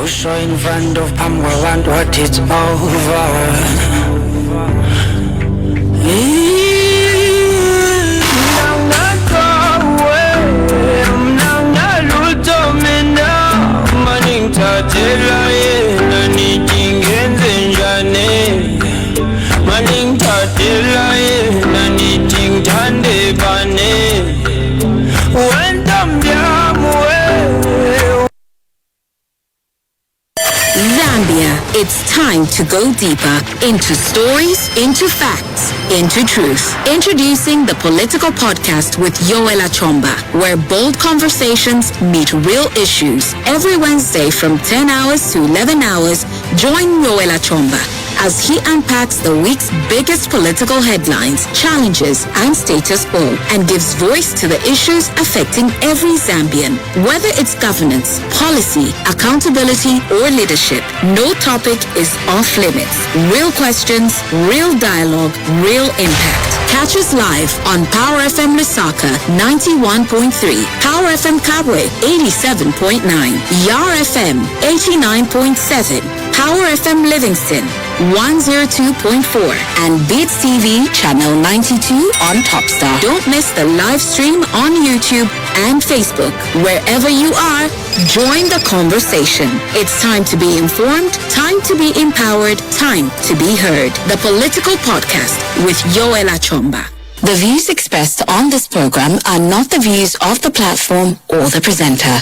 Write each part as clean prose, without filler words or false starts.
Show in front of Pam, we want what it's over. Now not go away, now not look to me now. Maning tatela ye, nani tingen zenjane. Maning tatela ye, nani ting tande bane. When Zambia way. Zambia, it's time to go deeper into stories, into facts, into truth. Introducing the Political Podcast with Yoela Chomba, where bold conversations meet real issues. Every Wednesday from 10 hours to 11 hours, join Yoela Chomba as he unpacks the week's biggest political headlines, challenges, and status quo, and gives voice to the issues affecting every Zambian. Whether it's governance, policy, accountability, or leadership, no topic is off limits. Real questions, real dialogue, real impact. Catch us live on Power FM Lusaka 91.3, Power FM Kabwe 87.9, Yar FM 89.7, Power FM Livingston 102.4, and Beats TV channel 92 on Topstar. Don't miss the live stream on YouTube and Facebook. Wherever you are, join the conversation. It's time to be informed, time to be empowered, time to be heard. The Political Podcast with Yoela Chomba. The views expressed on this program are not the views of the platform or the presenter.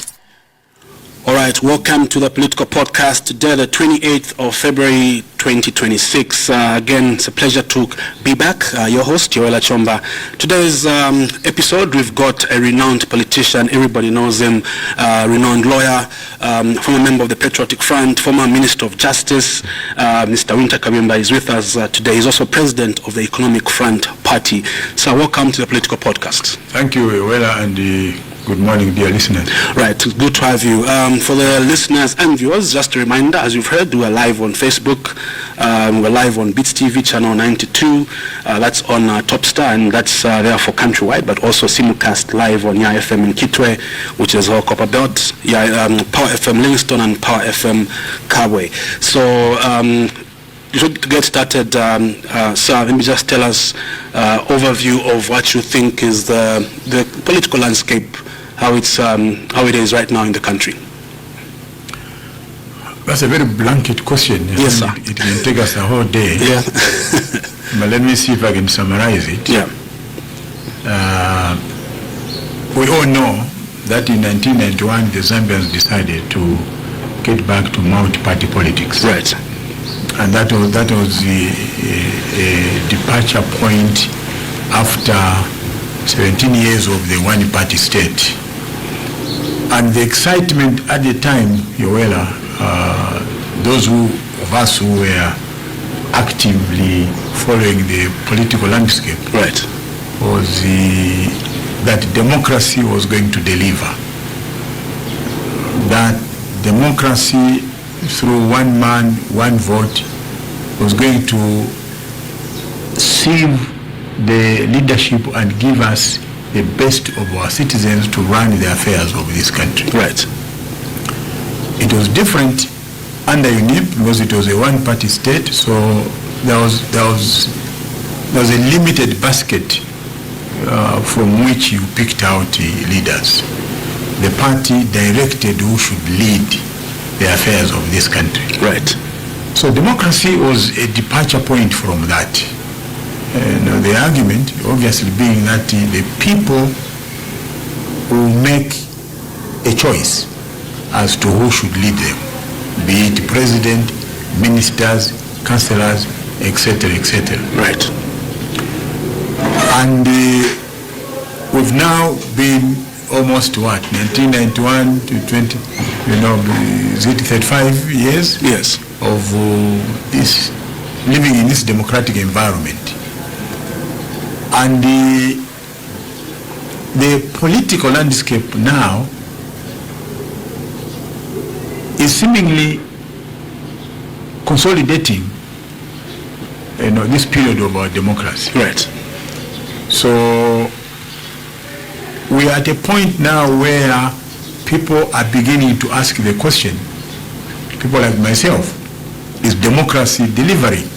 All right, welcome to the Political Podcast. Today, the 28th of February, 2026. Again, it's a pleasure to be back. Your host, Yoela Chomba. Today's episode, we've got a renowned politician. Everybody knows him. Renowned lawyer, former member of the Patriotic Front, former Minister of Justice. Mr. Wynter Kabimba is with us today. He's also president of the Economic Front Party. So welcome to the Political Podcast. Thank you, Yoela, and good morning, dear listeners. Right, good to have you. For the listeners and viewers, just a reminder, as you've heard, we're live on Facebook. We're live on Beats TV channel 92. That's on Topstar, and that's there for countrywide, but also simulcast live on Yar FM in Kitwe, which is our copper belt, Power FM Livingston, and Power FM Kabwe. So, to get started, sir, let me just tell us overview of what you think is the political landscape, how it is right now in the country. That's a very blanket question. Yes, sir. It can take us a whole day. Yeah. But let me see if I can summarize it. Yeah. We all know that in 1991 the Zambians decided to get back to multi-party politics. Right. And that was a departure point after 17 years of the one-party state. And the excitement at the time, Yoela, those of us who were actively following the political landscape, right, was that democracy was going to deliver. That democracy, through one man, one vote, was going to save the leadership and give us the best of our citizens to run the affairs of this country. Right. It was different under UNIP because it was a one-party state, so there was a limited basket from which you picked out leaders. The party directed who should lead the affairs of this country. Right. So democracy was a departure point from that. The argument obviously being that the people will make a choice as to who should lead them, be it president, ministers, councillors, etc., etc. Right. And we've now been almost 1991 to 20, is it 35 years? Yes. Of this, living in this democratic environment. And the political landscape now is seemingly consolidating, this period of our democracy. Right. So we are at a point now where people are beginning to ask the question, people like myself, is democracy delivering?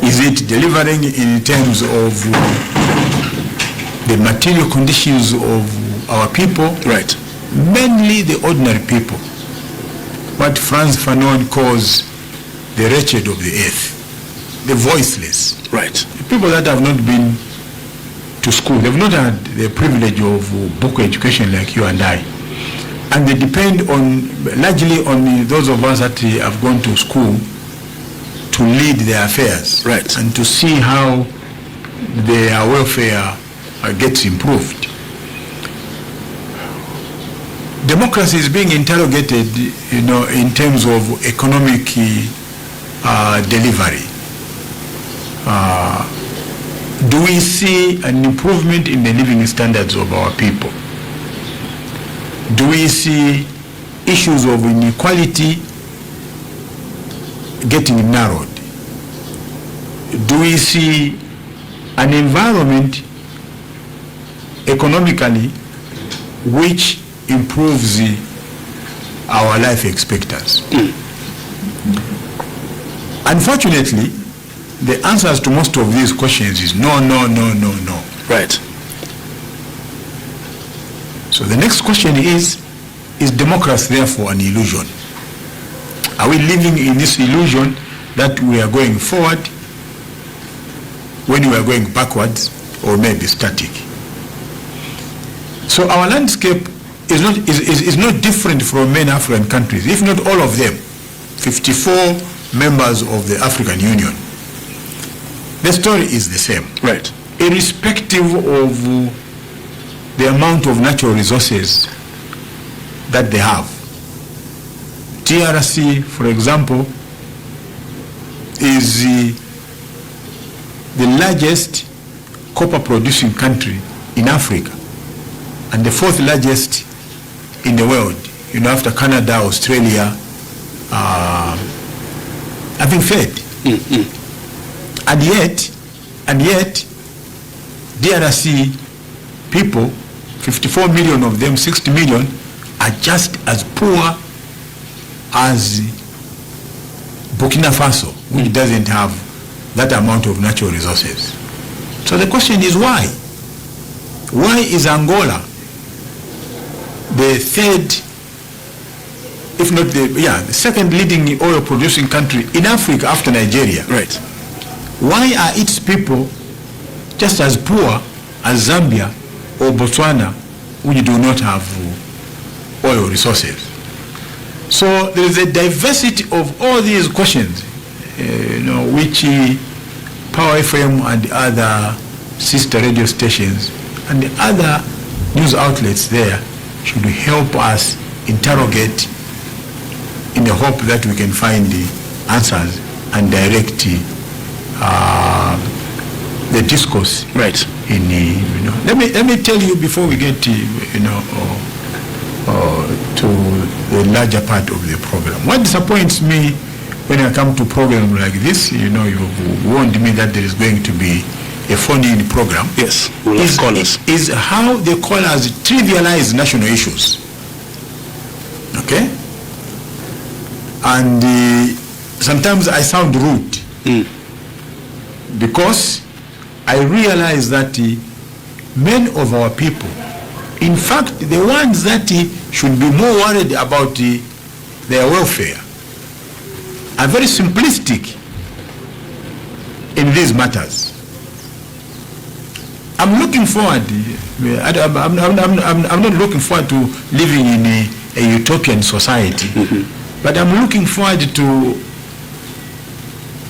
Is it delivering in terms of the material conditions of our people? Right. Mainly the ordinary people. What Frantz Fanon calls the wretched of the earth, the voiceless. Right. The people that have not been to school, they've not had the privilege of book education like you and I. And they depend largely on those of us that have gone to school to lead their affairs. Right. And to see how their welfare gets improved. Democracy is being interrogated, in terms of economic delivery. Do we see an improvement in the living standards of our people? Do we see issues of inequality getting narrowed? Do we see an environment economically which improves our life expectancy? Unfortunately, the answers to most of these questions is no, no, no, no, no. Right. So the next question is democracy therefore an illusion? Are we living in this illusion that we are going forward when we are going backwards, or maybe static? So our landscape is not different from many African countries, if not all of them, 54 members of the African Union. The story is the same. Right. Irrespective of the amount of natural resources that they have. DRC, for example, is the largest copper producing country in Africa and the fourth largest in the world, after Canada, Australia, having fed. And yet, DRC people, 54 million of them, 60 million, are just as poor as Burkina Faso, which doesn't have that amount of natural resources. So the question is why? Why is Angola the third, if not the second leading oil producing country in Africa after Nigeria? Right. Why are its people just as poor as Zambia or Botswana, which do not have oil resources? So there is a diversity of all these questions, which Power FM and the other sister radio stations and the other news outlets there should help us interrogate in the hope that we can find the answers and direct the discourse. Right. Let me tell you before we get to the larger part of the program. What disappoints me when I come to program like this, you've warned me that there is going to be a phone-in program. Yes, we'll have callers. Is how the callers trivialize national issues. Okay? And sometimes I sound rude because I realize that many of our people, in fact, the ones that should be more worried about their welfare, are very simplistic in these matters. I'm looking forward. I'm not looking forward to living in a utopian society, but I'm looking forward to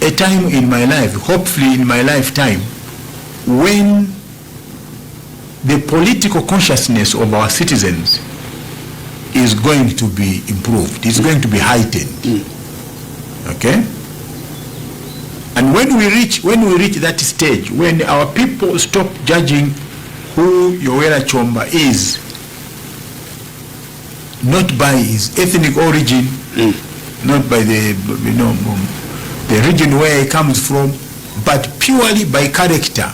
a time in my life, hopefully in my lifetime, when the political consciousness of our citizens is going to be improved, is going to be heightened. Okay? And when we reach that stage, when our people stop judging who Yoweri Chomba is not by his ethnic origin, not by the region where he comes from, but purely by character.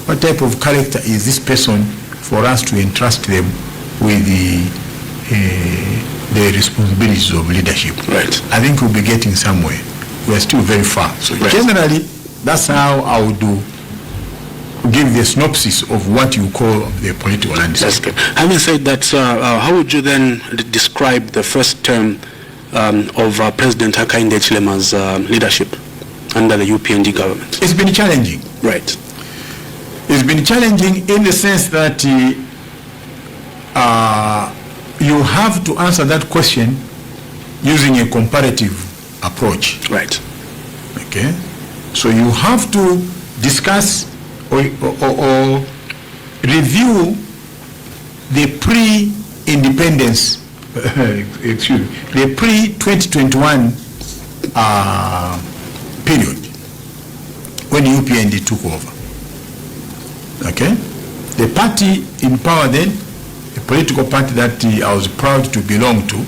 What type of character is this person for us to entrust them with the responsibilities of leadership? Right. I think we'll be getting somewhere. We're still very far. So generally, that's how I would give the synopsis of what you call the political landscape. That's good. Having said that, how would you then describe the first term of President Hakainde Hichilema's leadership under the UPND government? It's been challenging. Right. It's been challenging in the sense that you have to answer that question using a comparative approach. Right. Okay. So you have to discuss or review the pre-independence, the pre-2021 period when UPND took over. Okay? The party in power then, the political party that I was proud to belong to,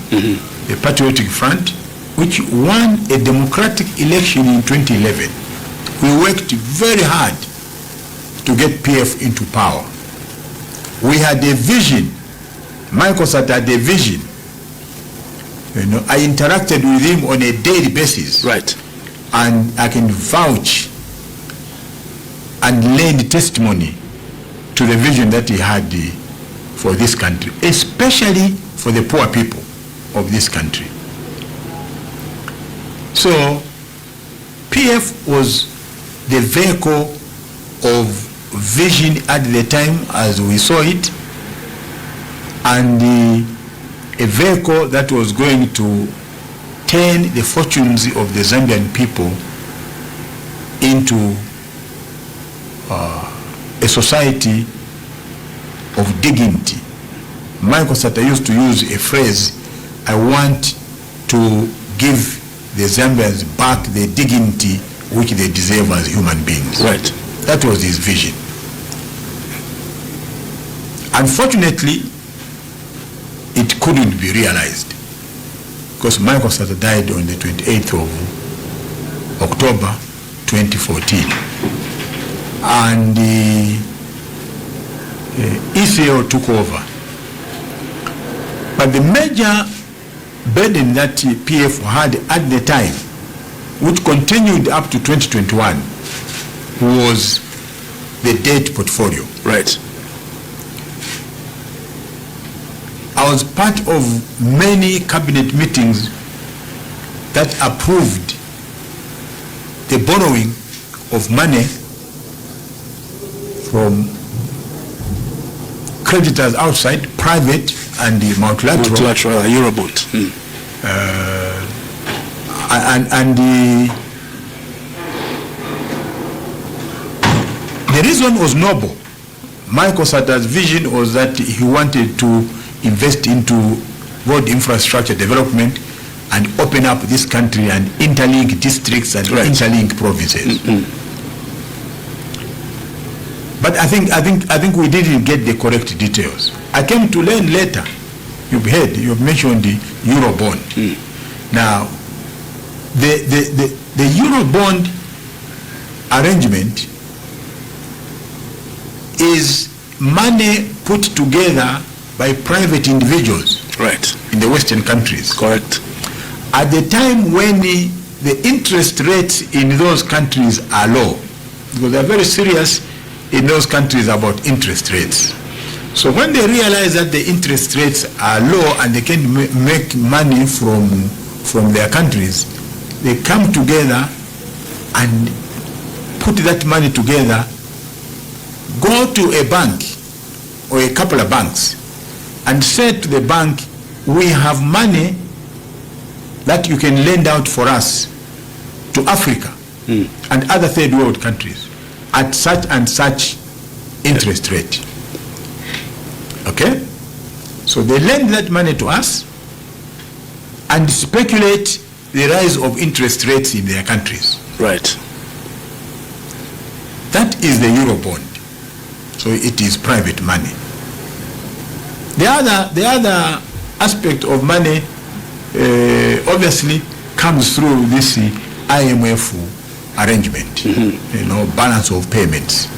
the Patriotic Front, which won a democratic election in 2011. We worked very hard to get PF into power. We had a vision. Michael Sata had a vision. I interacted with him on a daily basis. Right. And I can vouch and lend testimony to the vision that he had for this country, especially for the poor people of this country. So, PF was the vehicle of vision at the time as we saw it, and a vehicle that was going to turn the fortunes of the Zambian people into a society of dignity. Michael Sata used to use a phrase, I want to give the Zambians back the dignity which they deserve as human beings. Right. That was his vision. Unfortunately, it couldn't be realized because Michael Sata died on the 28th of October 2014. And ECO took over. But the major burden that PF had at the time, which continued up to 2021, was the debt portfolio. Right. I was part of many cabinet meetings that approved the borrowing of money from creditors outside, private and multilateral. Multilateral, Eurobond. The reason was noble. Michael Sata's vision was that he wanted to invest into road infrastructure development and open up this country and interlink districts and interlink provinces. But I think we didn't get the correct details. I came to learn later. You've mentioned the Eurobond. Now, the Eurobond arrangement is money put together by private individuals. Right. In the Western countries. Correct. At the time when the interest rates in those countries are low, because they are very serious in those countries about interest rates. So when they realize that the interest rates are low and they can make money from their countries, they come together and put that money together, go to a bank or a couple of banks and say to the bank, we have money that you can lend out for us to Africa and other third world countries at such and such interest rate. Okay? So they lend that money to us and speculate the rise of interest rates in their countries. Right. That is the Eurobond. So it is private money. The other aspect of money obviously comes through this IMF arrangement, balance of payments.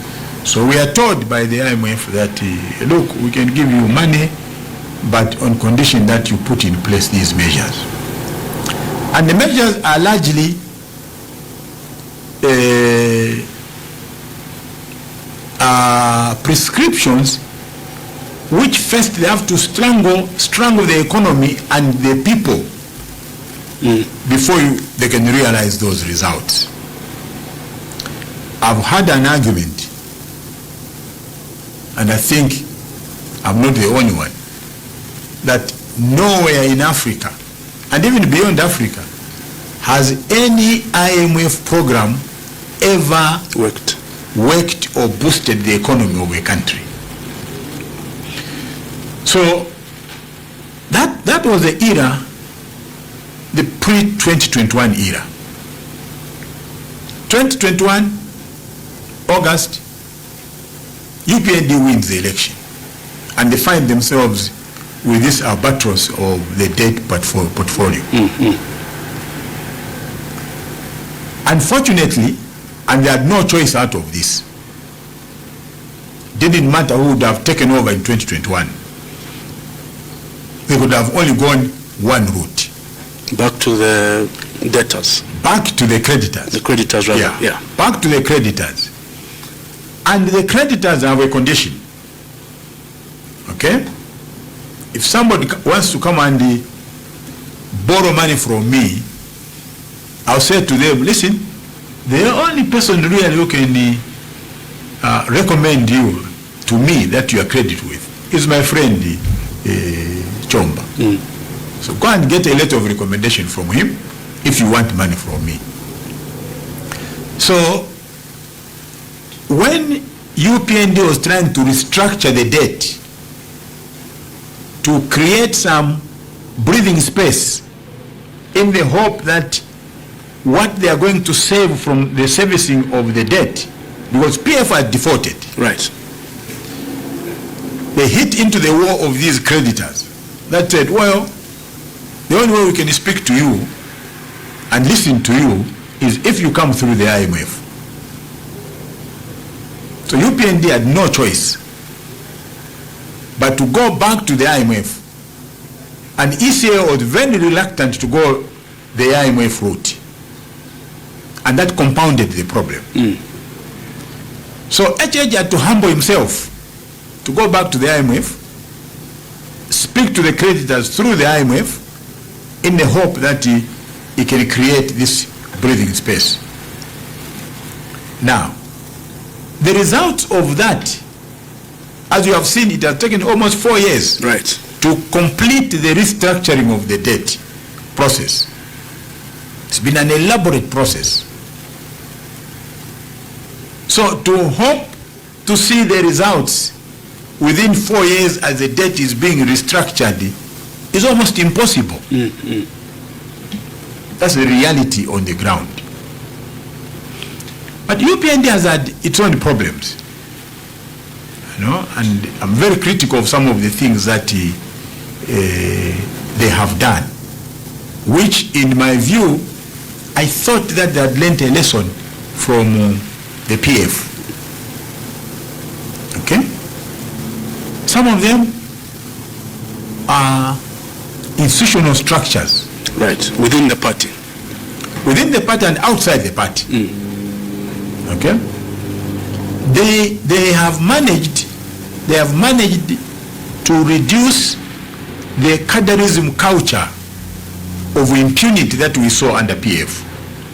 So we are told by the IMF that, look, we can give you money, but on condition that you put in place these measures. And the measures are largely prescriptions which first they have to strangle the economy and the people before they can realize those results. I've had an argument, and I think I'm not the only one, that nowhere in Africa, and even beyond Africa, has any IMF program ever worked or boosted the economy of a country. So that was the era, the pre-2021 era. 2021, August, UPND wins the election, and they find themselves with this albatross of the debt portfolio. Unfortunately, and they had no choice out of this. Didn't matter who would have taken over in 2021. They could have only gone one route. Back to the debtors. Back to the creditors. The creditors, rather. Yeah. Back to the creditors. And the creditors have a condition. Okay? If somebody wants to come and borrow money from me, I'll say to them, listen, the only person really who can recommend you to me that you are credited with is my friend Chomba. So go and get a letter of recommendation from him if you want money from me. So when UPND was trying to restructure the debt to create some breathing space in the hope that what they are going to save from the servicing of the debt, because PF had defaulted. Right. They hit into the war of these creditors that said, well, the only way we can speak to you and listen to you is if you come through the IMF. So UPND had no choice but to go back to the IMF. And ECA was very reluctant to go the IMF route. And that compounded the problem. So HH had to humble himself to go back to the IMF, speak to the creditors through the IMF in the hope that he can create this breathing space. Now, the results of that, as you have seen, it has taken almost 4 years to complete the restructuring of the debt process. It's been an elaborate process. So to hope to see the results within 4 years as the debt is being restructured is almost impossible. That's the reality on the ground. But UPND has had its own problems, and I'm very critical of some of the things that they have done, which in my view, I thought that they had learned a lesson from the PF. Okay? Some of them are institutional structures. Right, within the party. Within the party and outside the party. Okay? They have managed to reduce the cadreism culture of impunity that we saw under PF.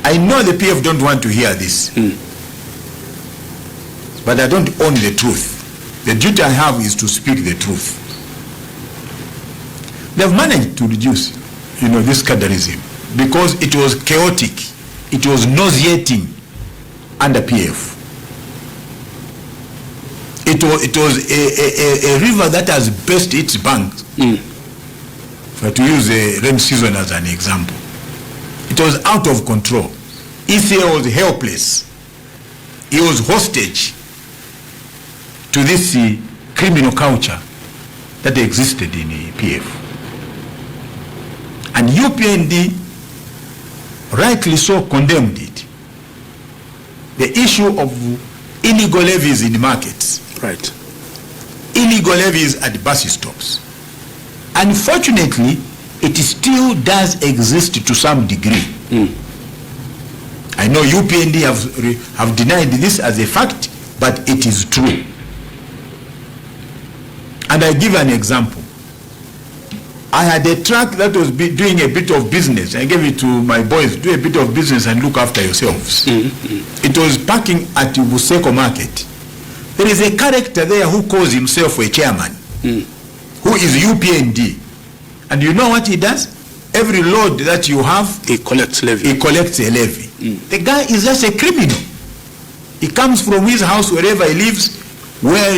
I know the PF don't want to hear this. But I don't own the truth. The duty I have is to speak the truth. They've managed to reduce, this cadreism because it was chaotic. It was nauseating under PF. It was a river that has burst its banks. For to use the rain season as an example. It was out of control. ECA was helpless. He was hostage to this criminal culture that existed in PF. And UPND rightly so condemned it. The issue of illegal levies in markets. Right. Illegal levies at bus stops. Unfortunately, it still does exist to some degree. I know UPND have denied this as a fact, but it is true. And I give an example. I had a truck that was doing a bit of business. I gave it to my boys, do a bit of business and look after yourselves. It was parking at Buseko Market. There is a character there who calls himself a chairman, who is UPND. And you know what he does? Every load that you have, he collects levy. He collects a levy. The guy is just a criminal. He comes from his house, wherever he lives, where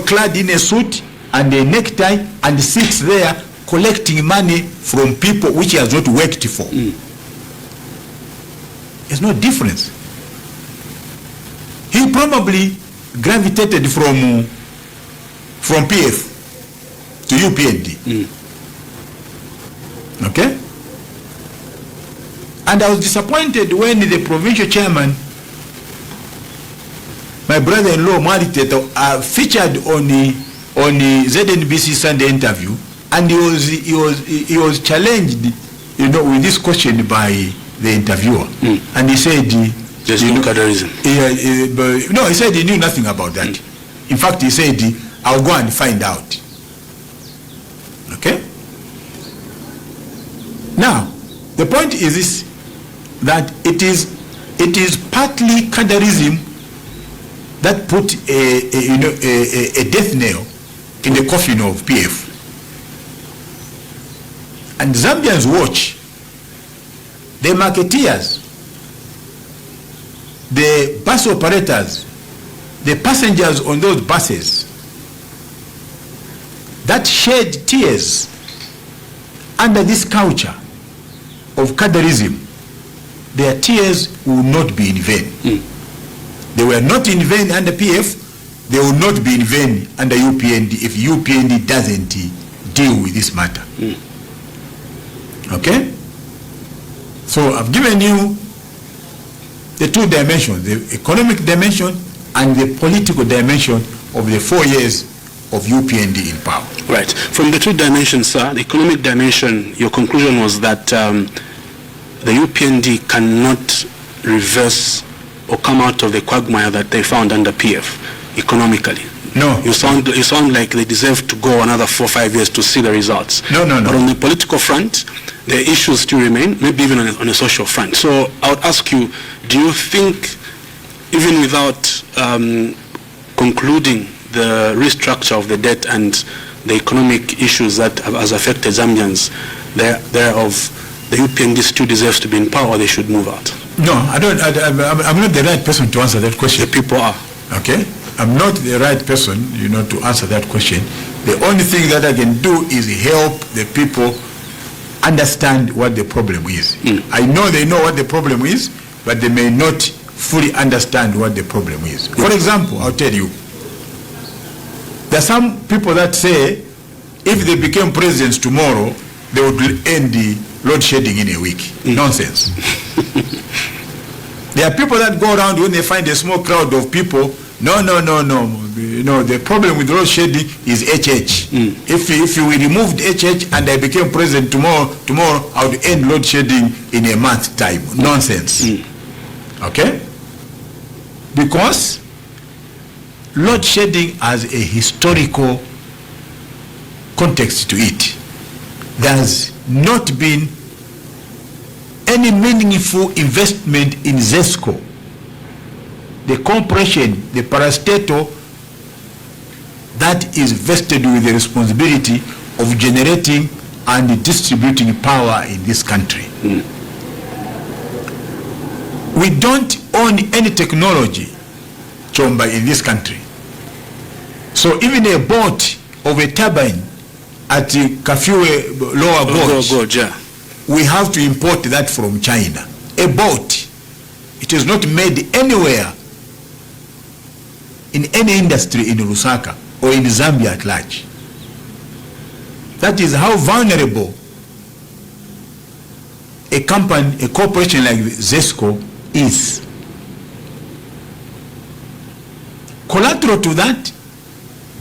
clad in a suit and a necktie, and sits there collecting money from people which he has not worked for. There's no difference. He probably gravitated from PF to UPND. Okay? And I was disappointed when the provincial chairman, my brother-in-law Mariteto, featured on the ZNBC Sunday interview, and he was challenged, with this question by the interviewer, and he said, "There's no Cadarism." No, he said he knew nothing about that. In fact, he said, "I'll go and find out." Okay. Now, the point is this: that it is partly Cadarism that put a death nail in the coffin of PF. And Zambians watch the marketeers, the bus operators, the passengers on those buses that shed tears under this culture of Cadarism. Their tears will not be in vain. They were not in vain under PF. They will not be in vain under UPND if UPND doesn't deal with this matter. Okay? So I've given you the two dimensions, the economic dimension and the political dimension of the 4 years of UPND in power. Right. From the two dimensions, sir, the economic dimension, your conclusion was that the UPND cannot reverse or come out of the quagmire that they found under PF economically. No. You sound like they deserve to go another 4 or 5 years to see the results. No. But on the political front, the issues still remain, maybe even on a social front. So I would ask you, do you think, even without concluding the restructure of the debt and the economic issues that has affected Zambians, thereof, the UPND still deserves to be in power, or they should move out? No, I'm not the right person to answer that question. The people are. Okay? I'm not the right person, to answer that question. The only thing that I can do is help the people understand what the problem is. I know they know what the problem is, but they may not fully understand what the problem is. For example, I'll tell you, there are some people that say if they became presidents tomorrow, they would end the load shedding in a week. Nonsense. There are people that go around when they find a small crowd of people. No. The problem with load shedding is HH. If we removed HH and I became president tomorrow I would end load shedding in a month's time. Nonsense. Okay? Because load shedding has a historical context to it. There has not been any meaningful investment in ZESCO, the compression, the parastatal that is vested with the responsibility of generating and distributing power in this country. We don't own any technology, Chomba, in this country. So even a boat of a turbine at Kafue Lower Gorge, we have to import that from China. A boat. It is not made anywhere in any industry in Lusaka or in Zambia at large. That is how vulnerable a company, a corporation like ZESCO is. Collateral to that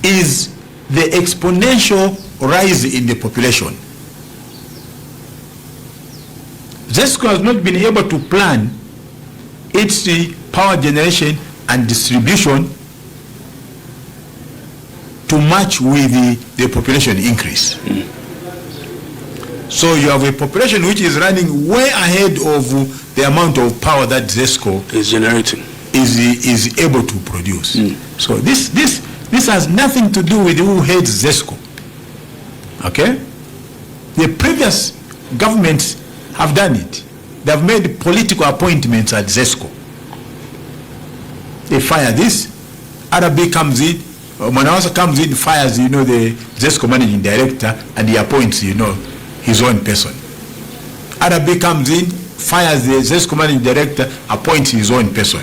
is the exponential rise in the population. ZESCO has not been able to plan its power generation and distribution to match with the population increase. So you have a population which is running way ahead of the amount of power that ZESCO is generating, is able to produce. So this has nothing to do with who heads ZESCO. Okay? The previous governments have done it. They have made political appointments at ZESCO. They fire this, RB comes in, Manawasa comes in, fires, the ZESCO managing director, and he appoints, his own person. RB comes in, fires the ZESCO managing director, appoints his own person.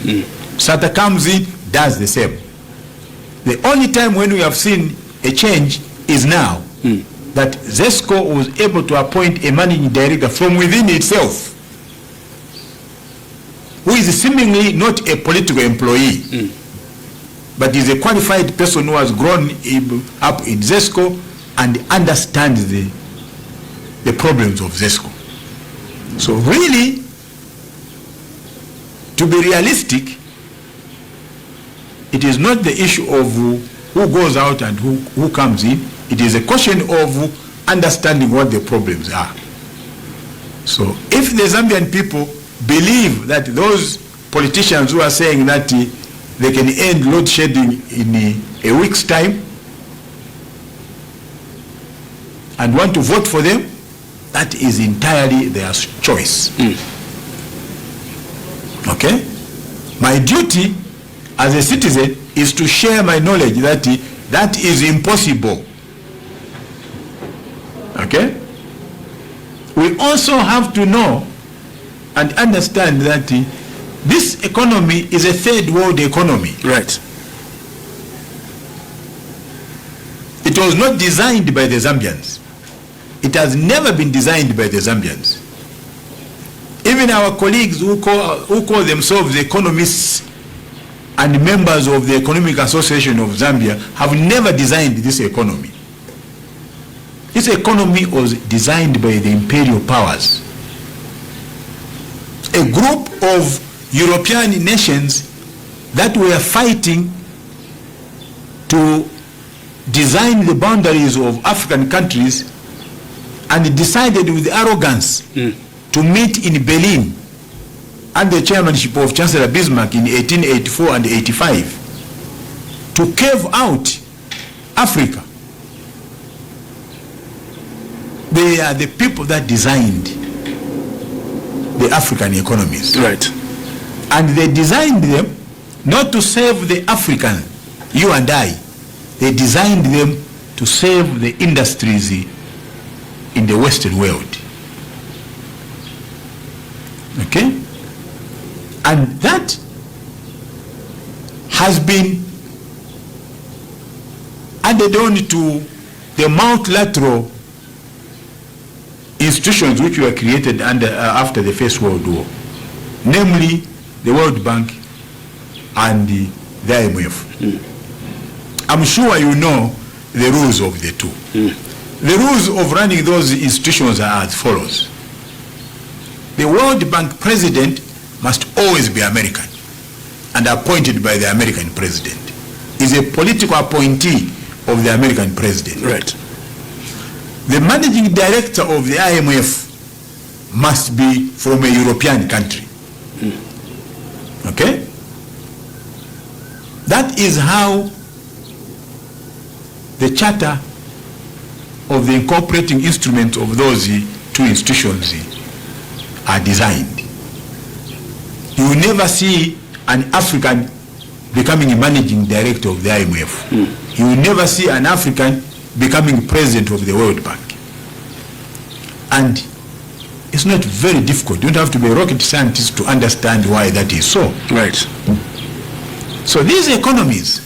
SATA comes in, does the same. The only time when we have seen a change is now, that ZESCO was able to appoint a managing director from within itself, who is seemingly not a political employee, but is a qualified person who has grown up in ZESCO and understands the problems of ZESCO. So really, to be realistic, it is not the issue of who goes out and who comes in. It is a question of understanding what the problems are. So if the Zambian people believe that those politicians who are saying that they can end load shedding in a week's time and want to vote for them, that is entirely their choice. Okay? My duty as a citizen is to share my knowledge that that is impossible. Okay? We also have to know and understand that this economy is a third world economy. Right. It was not designed by the Zambians. It has never been designed by the Zambians. Even our colleagues who call themselves economists and members of the Economic Association of Zambia have never designed this economy. This economy was designed by the imperial powers. A group of European nations that were fighting to design the boundaries of African countries and decided with arrogance to meet in Berlin under the chairmanship of Chancellor Bismarck in 1884 and 85 to carve out Africa. They are the people that designed the African economies. Right. And they designed them not to serve the African, you and I. They designed them to serve the industries in the Western world. Okay? And that has been added on to the multilateral institutions which were created after the First World War, namely the World Bank and the IMF. I'm sure you know the rules of the two. The rules of running those institutions are as follows. The World Bank president must always be American and appointed by the American president. Is a political appointee of the American president. Right. The managing director of the IMF must be from a European country. Okay? That is how the charter of the incorporating instruments of those two institutions are designed. You will never see an African becoming a managing director of the IMF. You will never see an African becoming president of the World Bank. And it's not very difficult. You don't have to be a rocket scientist to understand why that is so. Right. So these economies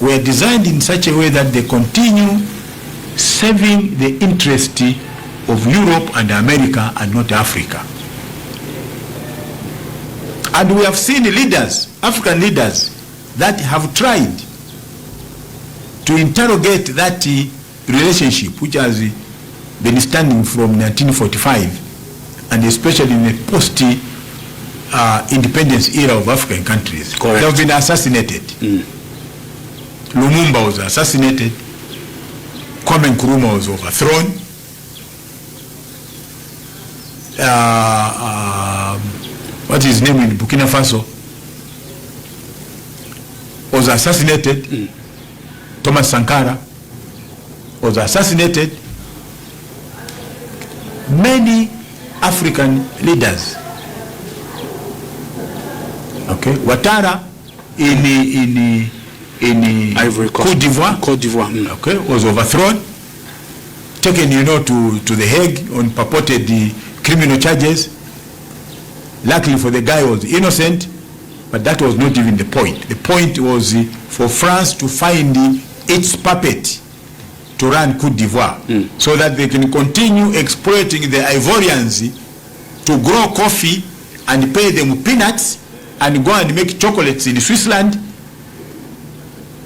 were designed in such a way that they continue serving the interest of Europe and America and not Africa. And we have seen leaders, African leaders, that have tried to interrogate that relationship which has been standing from 1945 and especially in the post-independence era of African countries. Correct. They have been assassinated. Lumumba was assassinated. Kwame Nkrumah was overthrown. What is his name in Burkina Faso? Was assassinated. Thomas Sankara was assassinated. Many African leaders. Okay, Ouattara in Ivory Coast. Côte d'Ivoire. Okay, was overthrown, taken, to the Hague on purported criminal charges. Luckily for the guy, was innocent, but that was not even the point. The point was for France to find its puppet to run Côte d'Ivoire, so that they can continue exploiting the Ivorians to grow coffee and pay them peanuts and go and make chocolates in Switzerland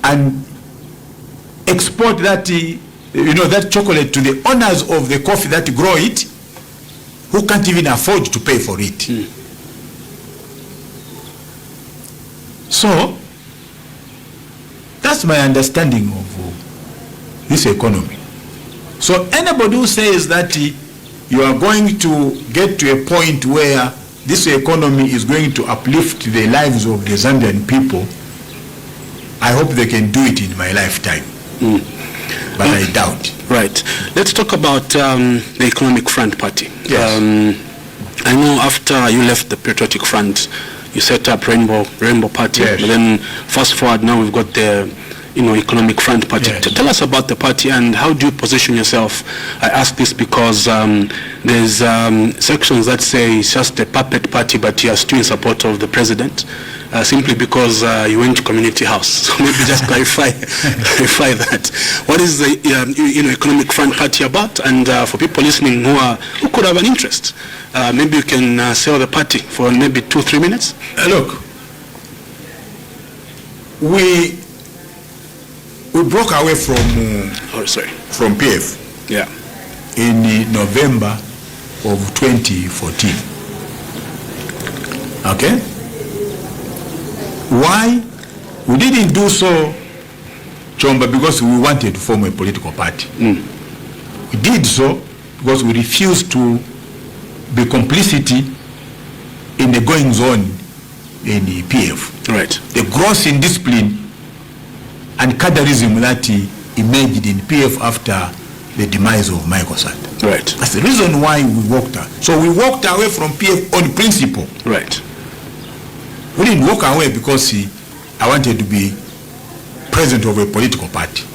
and export that that chocolate to the owners of the coffee that grow it, who can't even afford to pay for it. So that's my understanding of this economy. So anybody who says that you are going to get to a point where this economy is going to uplift the lives of the Zambian people, I hope they can do it in my lifetime. But I doubt. Right. Let's talk about the Economic Front Party. Yes. I know after you left the Patriotic Front, you set up Rainbow Party. Yes. But then fast forward, now we've got the Economic Front Party. Yes. Tell us about the party and how do you position yourself? I ask this because there's sections that say it's just a puppet party, but you are still in support of the president, simply because you went to Community House. So maybe just clarify that. What is the Economic Front Party about? And for people listening who could have an interest, maybe you can sell the party for maybe 2-3 minutes. Look, we broke away from PF. Yeah. In November of 2014. Okay? Why? We didn't do so, Chomba, because we wanted to form a political party. We did so because we refused to be complicity in the goings on in the PF. Right. The gross indiscipline and cadreism that emerged in PF after the demise of Michael Sata. Right. That's the reason why we walked out. So we walked away from PF on principle. Right. We didn't walk away because I wanted to be president of a political party.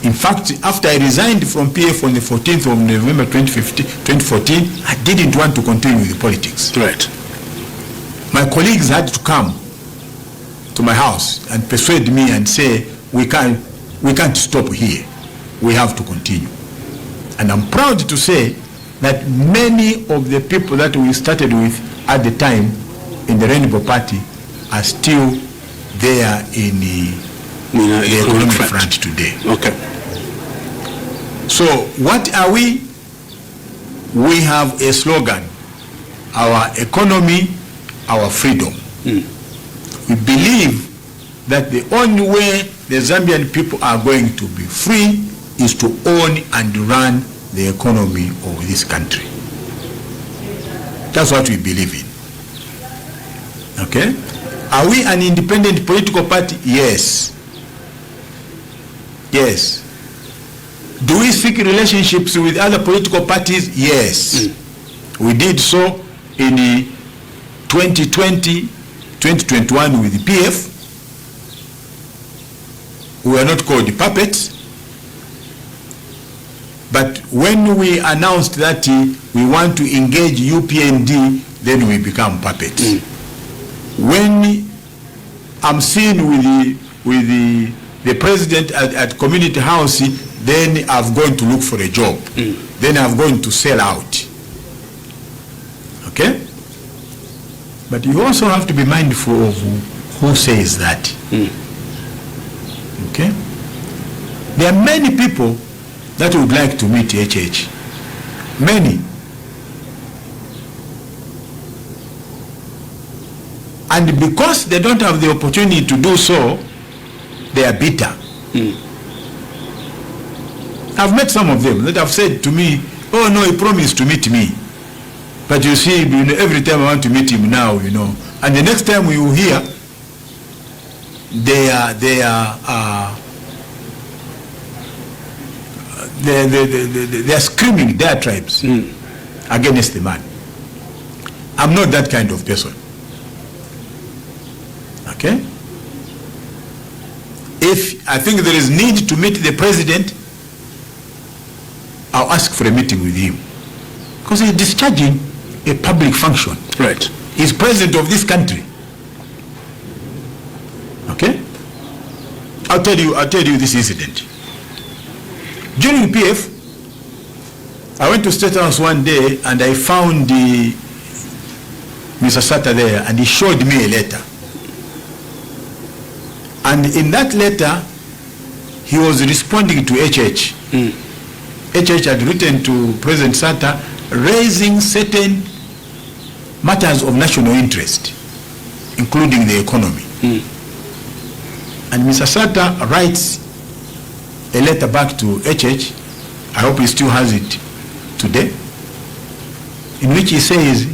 In fact, after I resigned from PF on the 14th of November 2014, I didn't want to continue with the politics. Right. My colleagues had to come to my house and persuade me and say, we can't stop here. We have to continue. And I'm proud to say that many of the people that we started with at the time in the Rainbow Party are still there in the Economic Front today. Okay. So what are we? We have a slogan: our economy, our freedom. We believe that the only way the Zambian people are going to be free is to own and run the economy of this country. That's what we believe in. Okay? Are we an independent political party? Yes. Yes. Do we seek relationships with other political parties? Yes. We did so in the 2020-2021 with the PF. We were not called the puppets. But when we announced that we want to engage UPND, then we become puppets. When I'm seen with the president at Community House, then I've gone to look for a job. then I'm going to sell out. Okay? But you also have to be mindful of who says that. Okay? There are many people that would like to meet HH. Many. And because they don't have the opportunity to do so, they are bitter. I've met some of them that have said to me, oh no, he promised to meet me. But you see, every time I want to meet him now, and the next time we will hear, they are screaming diatribes against the man. I'm not that kind of person. Okay? If I think there is need to meet the president, I'll ask for a meeting with him. Because he's discharging a public function. Right. He's president of this country. Okay? I'll tell you this incident. During PF, I went to State House one day and I found Mr. Sata there, and he showed me a letter. And in that letter, he was responding to HH. HH had written to President Sata raising certain matters of national interest, including the economy. And Mr. Sata writes a letter back to HH, I hope he still has it today, in which he says,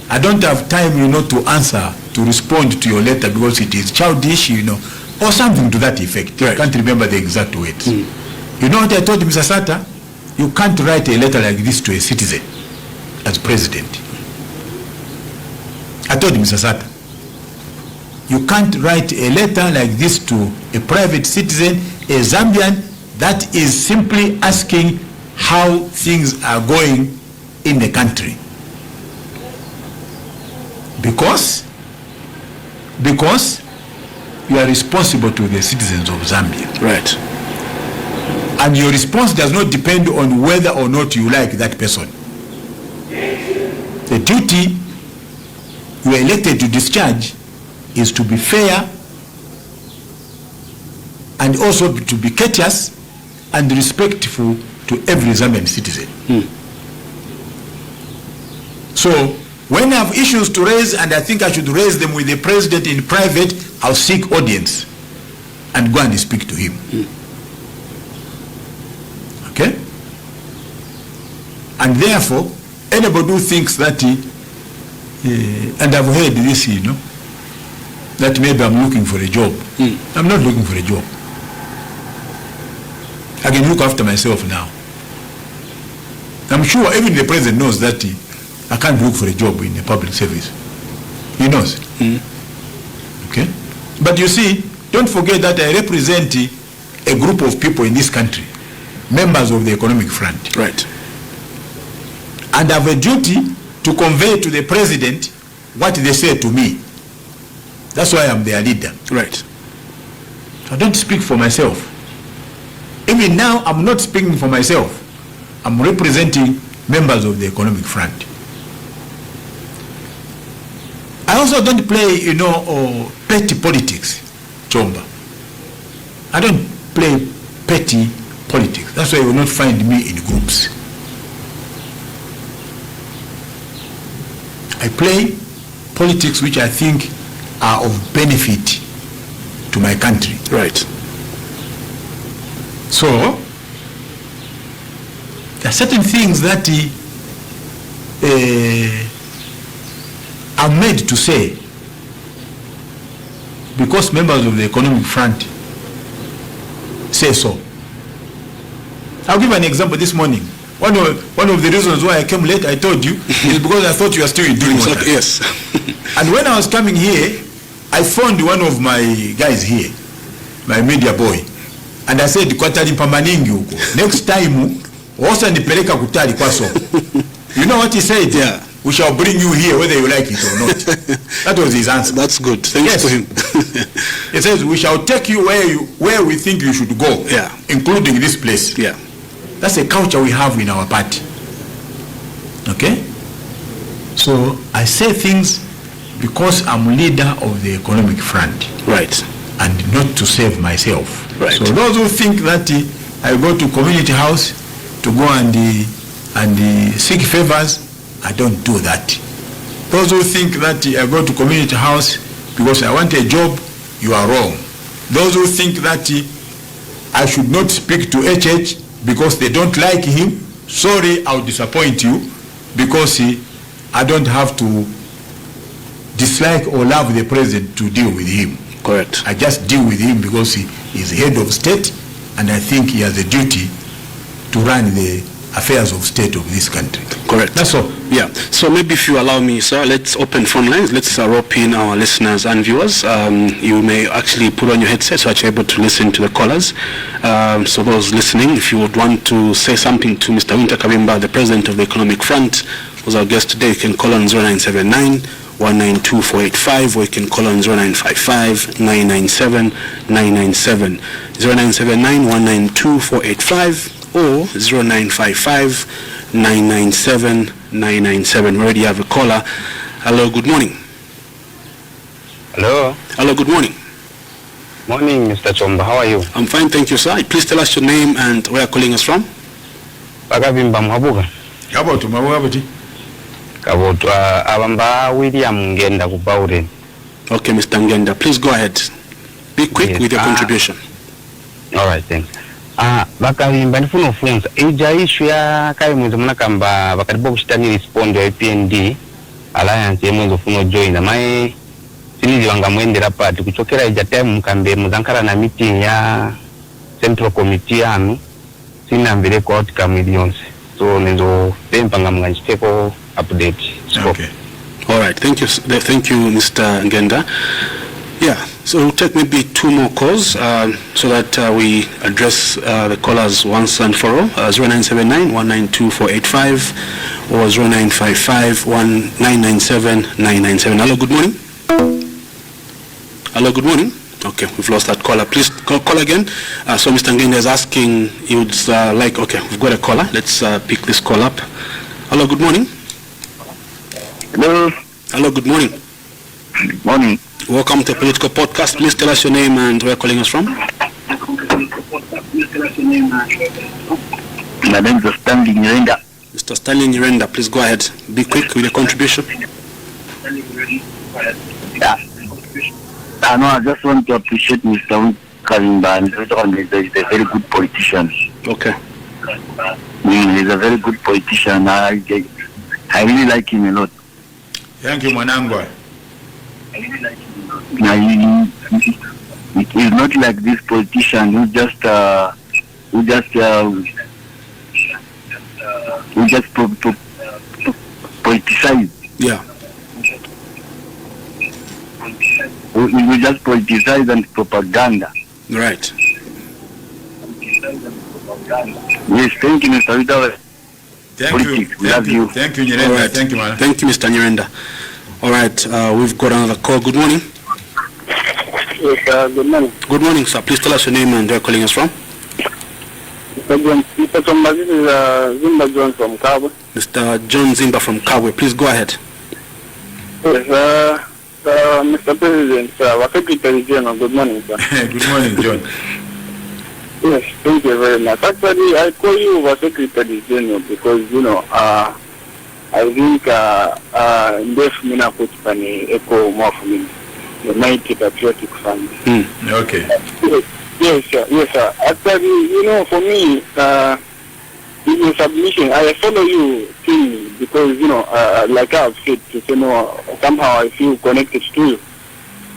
I don't have time, to answer, to respond to your letter because it is childish, or something to that effect. Right. I can't remember the exact words. You know what I told Mr. Sata? You can't write a letter like this to a citizen as president. I told Mr. Sata, you can't write a letter like this to a private citizen, a Zambian, that is simply asking how things are going in the country. Because you are responsible to the citizens of Zambia. Right. And your response does not depend on whether or not you like that person. The duty you are elected to discharge is to be fair and also to be courteous and respectful to every Zambian citizen. So when I have issues to raise and I think I should raise them with the president in private, I'll seek audience and go and speak to him. Okay? And therefore, anybody who thinks that and I've heard this, that maybe I'm looking for a job. I'm not looking for a job. I can look after myself now. I'm sure even the president knows that I can't look for a job in the public service. He knows. Okay? But you see, don't forget that I represent a group of people in this country, members of the economic front. Right. And I have a duty to convey to the president what they say to me. That's why I'm their leader. Right. So I don't speak for myself. Even now, I'm not speaking for myself. I'm representing members of the economic front. I also don't play, petty politics, Chomba. I don't play petty politics. That's why you will not find me in groups. I play politics which I think are of benefit to my country. Right. So, there are certain things that are made to say because members of the economic front say so. I'll give an example this morning. One of the reasons why I came late, I told you, is because I thought you were still doing what? Yes. And when I was coming here, I phoned one of my guys here, my media boy, and I said, "Kwatali pamaningi huko. Next time, also nipeleka kutali kwaso." You know what he said? Yeah. We shall bring you here whether you like it or not. That was his answer. That's good. Thanks to him. He says, "We shall take you where we think you should go, yeah, including this place." Yeah. That's a culture we have in our party. Okay? So I say things because I'm leader of the economic front. Right. And not to save myself. Right. So those who think that I go to community house to go and seek favors, I don't do that. Those who think that I go to community house because I want a job, you are wrong. Those who think that I should not speak to HH because they don't like him, sorry, I'll disappoint you, because I don't have to dislike or love the president to deal with him. Correct. I just deal with him because he is head of state, and I think he has a duty to run the affairs of state of this country. Correct. That's all. Yeah. So maybe if you allow me, sir, let's open phone lines. Let's rope in our listeners and viewers. You may actually put on your headset so that you're able to listen to the callers. So those listening, if you would want to say something to Mr. Wynter Kabimba, the president of the Economic Front, who's our guest today, you can call on 0979-192-485, or you can call on 0955-997-997, 0979-192-485, or 0955-997-997. We already have a caller. Hello, good morning. Hello. Hello, good morning. Morning, Mr. Chomba. How are you? I'm fine, thank you, sir. Please tell us your name and where you're calling us from. Kabimba Mwabuga. Kaboto, Mawabati. Kaboto, Abamba William Ngenda Kubauren. Okay, Mr. Ngenda, please go ahead. Be quick Yes, with your contribution. All right, thanks. Bakabimba nifuno funza. Ija issue ya kai mwezo mnakamba bakaribo kushitani respond ya PND Alliance ya mwezo funo join na mai sinizi wanga mwendera party kuchokera ija time mkambe muzankara na meeting ya Central Committee yanu sina mbele kwa outcome iliyonse. So nizo pempanga mwanjiteko update. Okay. All right, thank you, Mr. Ngenda. Yeah, so we'll take maybe two more calls so that we address the callers once and for all. 0979-192-485 or 0955-997-997. Hello, good morning. Hello, good morning. Okay, we've lost that caller. Please call again. So Mr. Ngenda is asking, he would like, okay, we've got a caller. Let's pick this call up. Hello, good morning. Hello. Hello, good morning. Good morning. Welcome to Political Podcast. Please tell us your name and where you're calling us from. My name is Stanley Nyirenda. Mr. Stanley Nyirenda, please go ahead. Be quick with your contribution. Yeah. I just want to appreciate Mr. Wynter Kabimba. He's a very good politician. Okay. He's a very good politician. I really like him a lot. Thank you, Mwanangwa. He's not like this politician who just politicize. Yeah. We just politicize and propaganda. Right. Yes, thank you, Mr. Wynter. Thank you. We love you. Thank you, Nyirenda. Right. Thank you, man. Thank you, Mr. Nyirenda. All right, we've got another call. Good morning. Yes, good morning. Good morning, sir. Please tell us your name and where you're calling us from. Mr. Chomba, this is Zimba John from Kabwe. Mr. John Zimba from Kabwe. Please go ahead. Yes, Mr. President, our Secretary General, good morning, sir. Good morning, John. Yes, thank you very much. Actually, I call you our Secretary General because, I think Ndef Mina Kutipani Echo Mofmin, the Mighty Patriotic Fund. Okay. Yes, sir. Actually, for me, in your submission, I follow you keenly because, like I've said, to say no, somehow I feel connected to you.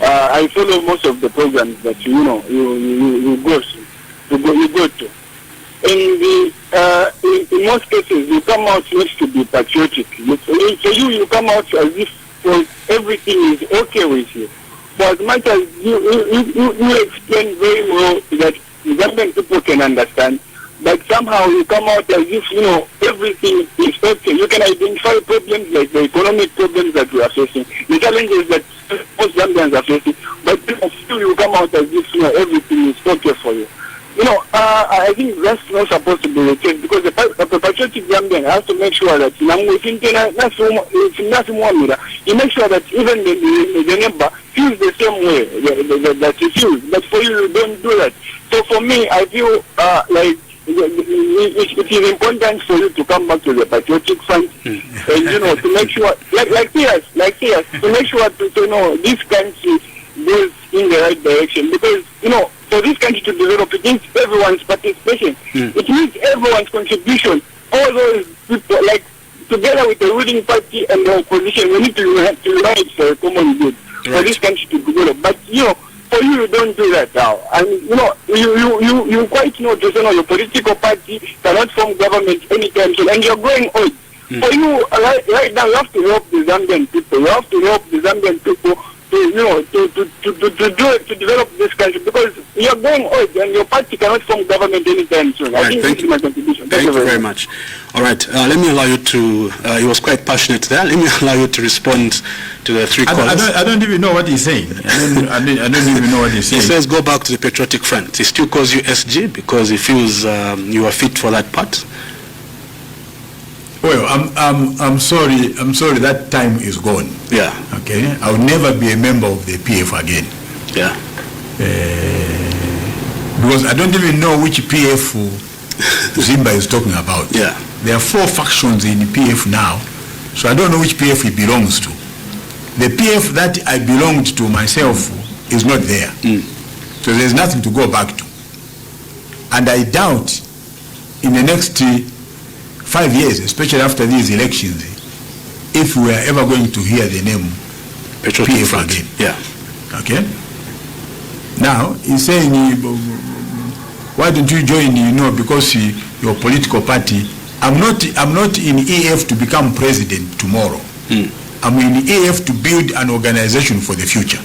I follow most of the programs that you go to. In most cases, you come out not to be patriotic. So you come out as if everything is okay with you. So as much as you explain very well that Zambian people can understand, but somehow you come out as if, everything is okay. You can identify problems like the economic problems that we are facing, the challenges that most Zambians are facing, but still you come out as if, everything is okay for you. I think that's not supposed to be the case because the patriotic Zambian Zambian has to make sure that you make sure that even the neighbor feels the same way that he feels. But for you don't do that. So for me, I feel like it is important for you to come back to the patriotic front and to make sure like yes, to make sure to know this country goes in the right direction, because for this country to develop, it needs everyone's participation. It needs everyone's contribution. All those people, like together with the ruling party and the opposition, we need to unite for a common good for this country to develop. But for you don't do that now. And you quite know to say your political party cannot form government anytime soon, and you're growing old. For you right now, you have to help the Zambian people. You have to help the Zambian people to develop this country, because you're going old and your party cannot form government anytime soon. Right, I think this is my contribution. Thank you very much. All right, let me allow you to, he was quite passionate there. Let me allow you to respond to the three callers. I don't even know what he's saying. I don't even know what he's saying. He says go back to the patriotic front. He still calls you SG because he feels you are fit for that part. Well, I'm sorry that time is gone. Yeah. Okay. I'll never be a member of the PF again. Yeah. Because I don't even know which PF Zimba is talking about. Yeah. There are 4 factions in the PF now, so I don't know which PF he belongs to. The PF that I belonged to myself is not there. So there's nothing to go back to. And I doubt in the next 5 years, especially after these elections, if we are ever going to hear the name Patriotic PF front. again. Yeah. Okay? Now, he's saying, why don't you join, because your political party. I'm not in EF to become president tomorrow. I'm in EF to build an organization for the future.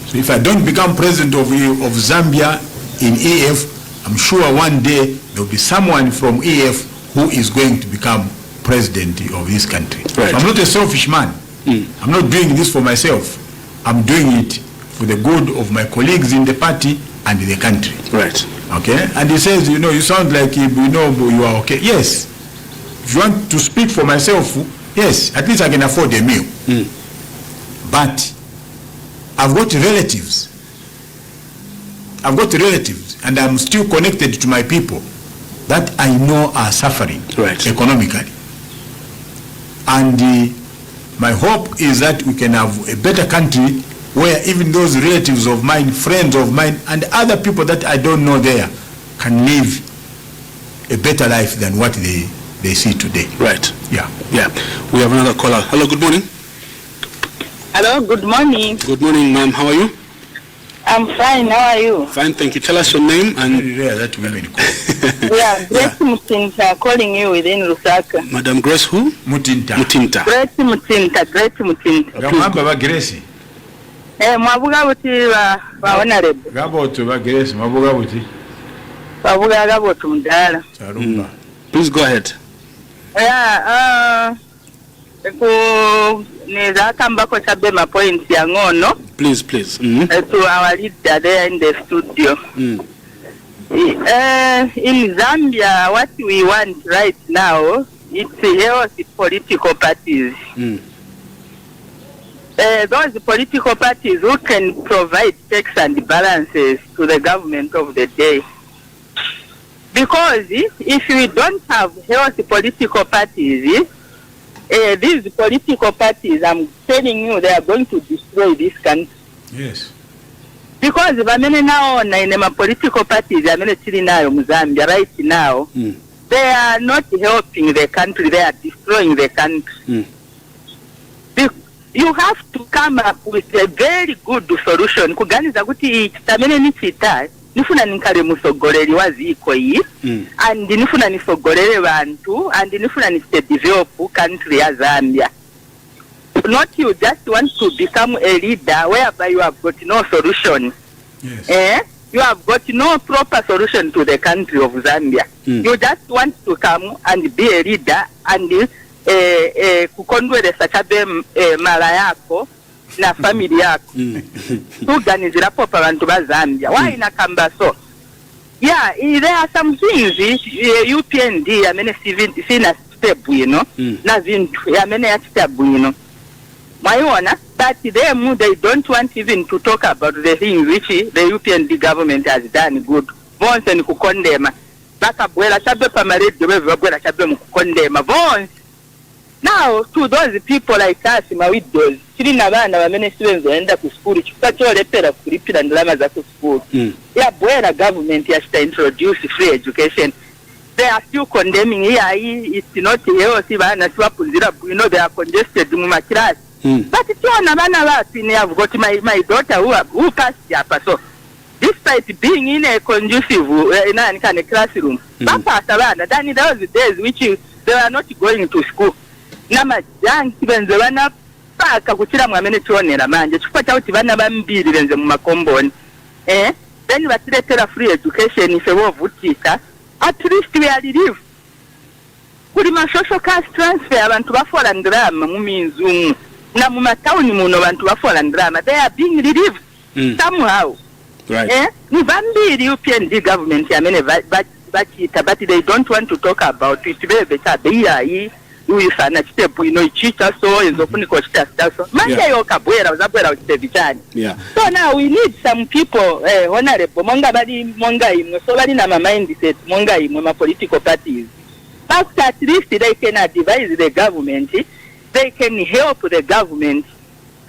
So if I don't become president of Zambia in EF, I'm sure one day there'll be someone from EF who is going to become president of this country. Right. So I'm not a selfish man. I'm not doing this for myself. I'm doing it for the good of my colleagues in the party and the country. Right. Okay? And he says, you sound like you are okay. Yes. If you want to speak for myself, yes, at least I can afford a meal. But I've got relatives. And I'm still connected to my people that I know are suffering economically. And my hope is that we can have a better country where even those relatives of mine, friends of mine, and other people that I don't know there can live a better life than what they see today. Right. Yeah. Yeah. We have another caller. Hello, good morning. Hello, good morning. Good morning, ma'am. How are you? I'm fine. How are you? Fine, thank you. Tell us your name and... Very rare that women call. Yeah, Grace Mutinta calling you within Lusaka. Madam Grace who? Mutinta. Grace Mutinta. Gamamba ba Grace. Mwabuga buti ba honorable. Gaboto ba Grace, mwabuga buti. Mwabuga gaboto mudala. Charumba. Please go ahead. Yeah, neza kambako chabe ma points ya ngono. Please. To our leader there in the studio. In Zambia, what we want right now, it's healthy political parties. Those political parties who can provide checks and balances to the government of the day. Because if we don't have healthy political parties, these political parties, I'm telling you, they are going to destroy this country. Yes. Because now in my political parties, Zambia right now, they are not helping the country, they are destroying the country. You have to come up with a very good solution. Kuganiza kuti tamene nichita nifuna ninkale musogoleli waziko yi and nifuna nisogolele bantu and nifuna develop country ya Zambia. Not you just want to become a leader whereby you have got no solution. Yes. You have got no proper solution to the country of Zambia. You just want to come and be a leader and kukondwelesa chabe mala yako na family yako. Tuganizira popa bantu ba Zambia. Why inakamba so? Yeah, there are some things UPND sina step na zintu ya step but they don't want even to talk about the things which the UPND government has done good. Bonse ni kukondema baka bwela chabe pamaredio bwela chabe mukukondema bonse. Now to those people like us widows chiri nabana bamene sibenzo enda ku school chikacho lepera kulipira ndalama za ku school ya bwela government has to introduce free education. They are still condemning here. It's not here si bana siwapunzira they are congested mu class. But tiona bana basi I've got my daughter who passed hapa, so despite being in a conducive in a classroom bapasa bana then those days which they were not going to school nama janki benze bana paka kuchira mwamene tionera manje chifata uti bana bambiri benze mu makomboni then batiretera free education ife bovutika at least we are relieved kuri ma social cash transfer abantu bafola ndrama mu minzu na mu matauni muno abantu bafola ndrama they are being relieved somehow. Right. Ni bambiri UPND government yamene bachita but they don't want to talk about it. Bebe tabiya uyisana step ichicha so ezofuniko chita so manje yokabwera uzabwera uchitevitani. Yeah. So now we need some people honorable monga imwe so bali na mindset monga imwe ma political parties. But at least they can advise the government, they can help the government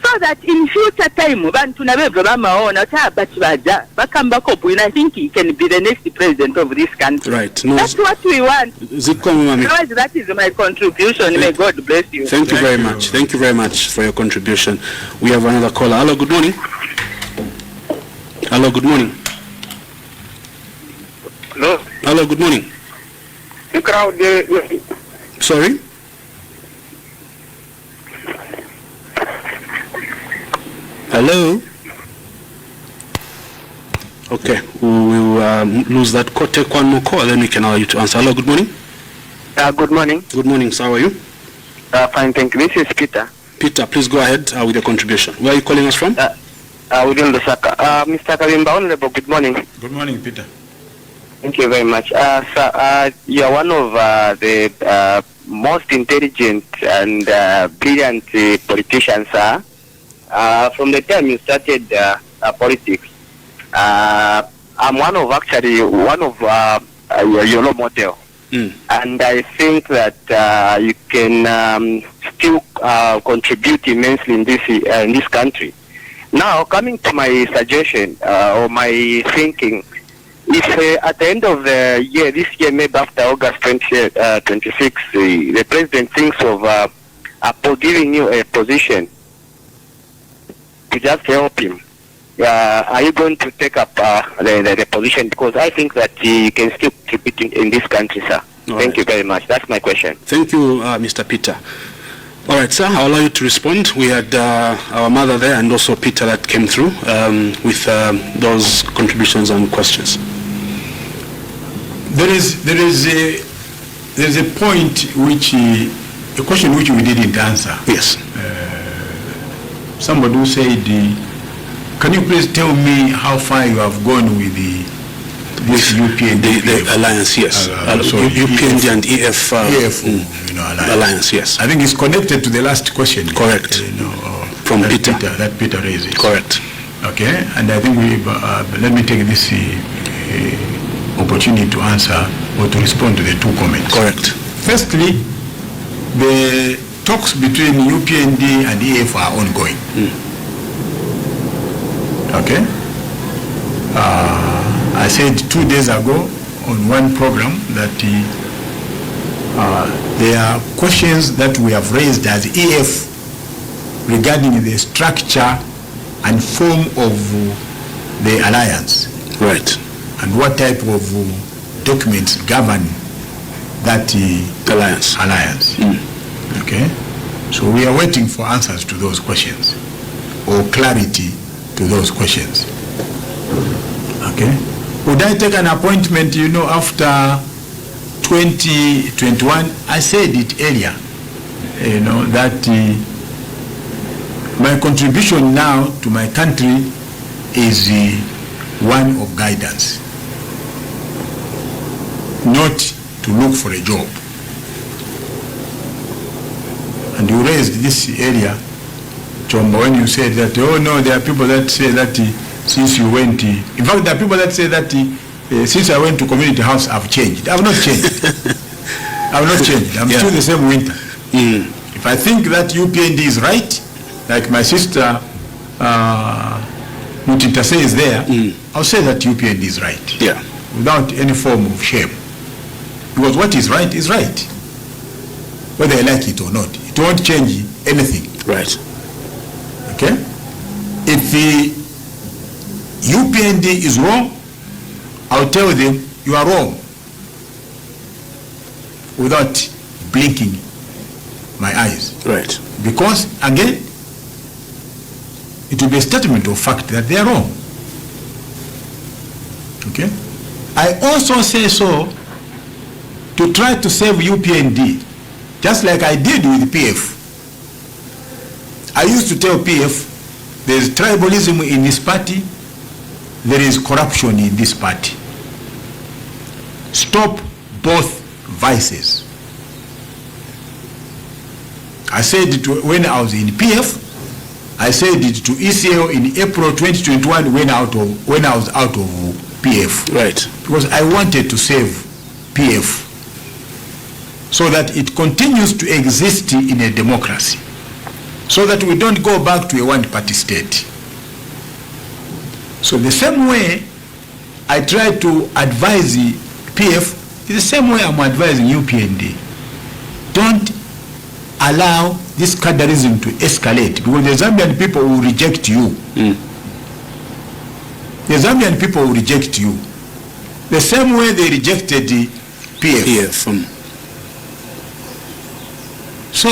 so that in future time bantu nabebwe bamaona tabachi baja bakambako bwina. I think he can be the next president of this country. Right. No, that's what we want. That is my contribution. May God bless you. Thank you very much. Thank you very much for your contribution. We have another caller. Hello, good morning. Hello, good morning. Hello. Hello, good morning. The crowd Sorry? Hello? Okay, we will lose that call. Take one more call, then we can allow you to answer. Hello, good morning. Good morning. Good morning, sir. How are you? Fine, thank you. This is Peter. Peter, please go ahead with your contribution. Where are you calling us from? Within the Saka. Mr. Kabimba, Honorable, good morning. Good morning, Peter. Thank you very much. Sir, you are one of the most intelligent and brilliant politicians, sir. From the time you started politics, I'm one of your role model, and I think that you can still contribute immensely in this country. Now, coming to my suggestion or my thinking, if at the end of the year, this year, maybe after August 26, the president thinks of giving you a position to just help him, are you going to take up the position? Because I think that you can still contribute in this country, sir. Thank you very much. That's my question. Thank you, Mr. Peter. All right, sir, I'll allow you to respond. We had our mother there and also Peter that came through with those contributions and questions. There is a point which, a question which we didn't answer. Yes. Somebody who said, can you please tell me how far you have gone with this UPND? The alliance, yes. So UPND and EF alliance, yes. I think it's connected to the last question. Correct. From Peter. That Peter raises. Correct. Okay, and I think let me take this opportunity to answer or to respond to the two comments. Correct. Firstly, the talks between UPND and EF are ongoing. Okay? I said 2 days ago on one program that there are questions that we have raised as EF regarding the structure and form of the alliance. Right. And what type of documents govern that alliance. Okay? So we are waiting for answers to those questions or clarity to those questions. Okay? Would I take an appointment, after 2021? I said it earlier, that my contribution now to my country is one of guidance. not to look for a job. And you raised this area, Chomba, when you said that, oh no, there are people that say that since you went, in fact, there are people that say that since I went to community house, I've changed. I've not changed. I've not changed. I'm still the same Wynter. If I think that UPND is right, like my sister Mutita says there, I'll say that UPND is right. Yeah. Without any form of shame. Because what is right, whether I like it or not. It won't change anything. Right. Okay? If the UPND is wrong, I'll tell them you are wrong without blinking my eyes. Right. Because, again, it will be a statement of fact that they are wrong. Okay? I also say so to try to save UPND, just like I did with PF. I used to tell PF, there is tribalism in this party, there is corruption in this party. Stop both vices. I said it when I was in PF, I said it to ECL in April 2021 when I was out of PF. Right. Because I wanted to save PF so that it continues to exist in a democracy, so that we don't go back to a one-party state. So the same way I try to advise the PF is the same way I'm advising UPND. Don't allow this cadreism to escalate, because the Zambian people will reject you. The Zambian people will reject you the same way they rejected the PF. So